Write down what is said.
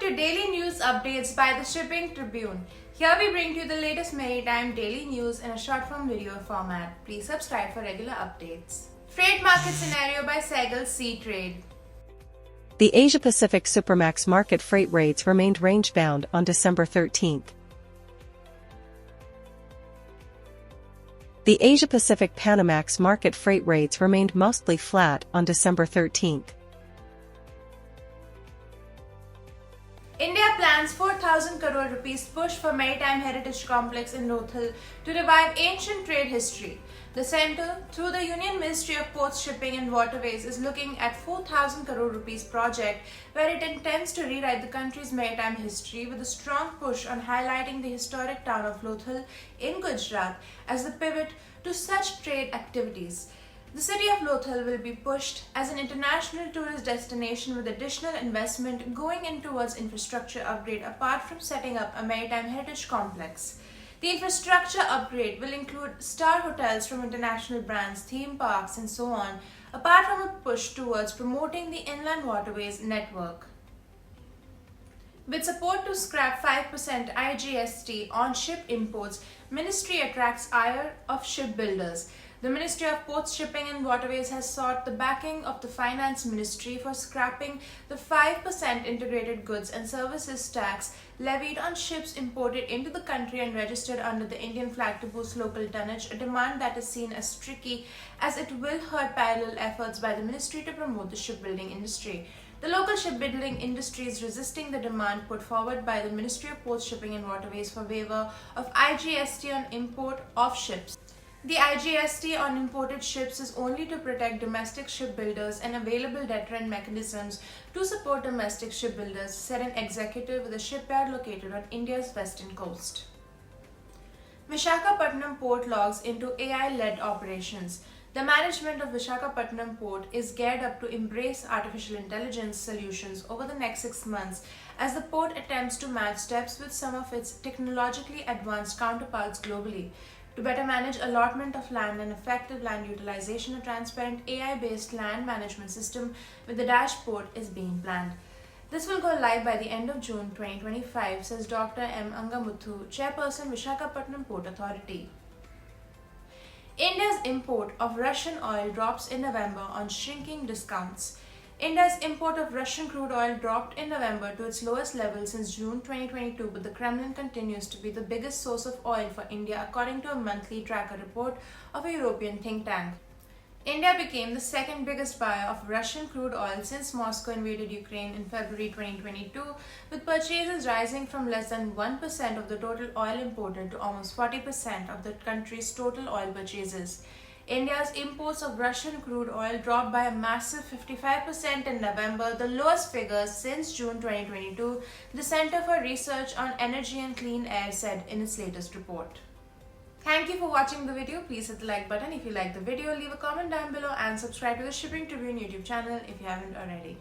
to daily news updates by the Shipping Tribune. Here we bring to you the latest maritime daily news in a short form video format. Please subscribe for regular updates. Freight market scenario by Saigal Seatrade. The Asia-Pacific Supramax market freight rates remained range-bound on December 13th. The Asia-Pacific Panamax market freight rates remained mostly flat on December 13th. India plans 4,000 crore rupees push for Maritime Heritage Complex in Lothal to revive ancient trade history. The centre, through the Union Ministry of Ports, Shipping and Waterways, is looking at 4,000 crore rupees project where it intends to rewrite the country's maritime history with a strong push on highlighting the historic town of Lothal in Gujarat as the pivot to such trade activities. The city of Lothal will be pushed as an international tourist destination with additional investment going in towards infrastructure upgrade apart from setting up a maritime heritage complex. The infrastructure upgrade will include star hotels from international brands, theme parks and so on, apart from a push towards promoting the inland waterways network. With support to scrap 5% IGST on ship imports, Ministry attracts ire of shipbuilders. The Ministry of Ports, Shipping and Waterways has sought the backing of the Finance Ministry for scrapping the 5% integrated goods and services tax levied on ships imported into the country and registered under the Indian flag to boost local tonnage, a demand that is seen as tricky as it will hurt parallel efforts by the ministry to promote the shipbuilding industry. The local shipbuilding industry is resisting the demand put forward by the Ministry of Ports, Shipping and Waterways for waiver of IGST on import of ships. The IGST on imported ships is only to protect domestic shipbuilders and available deterrent mechanisms to support domestic shipbuilders, said an executive with a shipyard located on India's western coast. Visakhapatnam port logs into AI-led operations. The management of Visakhapatnam port is geared up to embrace artificial intelligence solutions over the next 6 months as the port attempts to match steps with some of its technologically advanced counterparts globally. To better manage allotment of land and effective land utilization, a transparent AI-based land management system with the dashboard is being planned. This will go live by the end of June 2025, says Dr. M. Angamuthu, Chairperson, Visakhapatnam Port Authority. India's import of Russian oil drops in November on shrinking discounts. India's import of Russian crude oil dropped in November to its lowest level since June 2022, but the Kremlin continues to be the biggest source of oil for India, according to a monthly tracker report of a European think tank. India became the second biggest buyer of Russian crude oil since Moscow invaded Ukraine in February 2022, with purchases rising from less than 1% of the total oil imported to almost 40% of the country's total oil purchases. India's imports of Russian crude oil dropped by a massive 55% in November, the lowest figure since June 2022, the Center for Research on Energy and Clean Air said in its latest report. Thank you for watching the video. Please hit the like button if you liked the video, leave a comment down below and subscribe to the Shipping Tribune YouTube channel if you haven't already.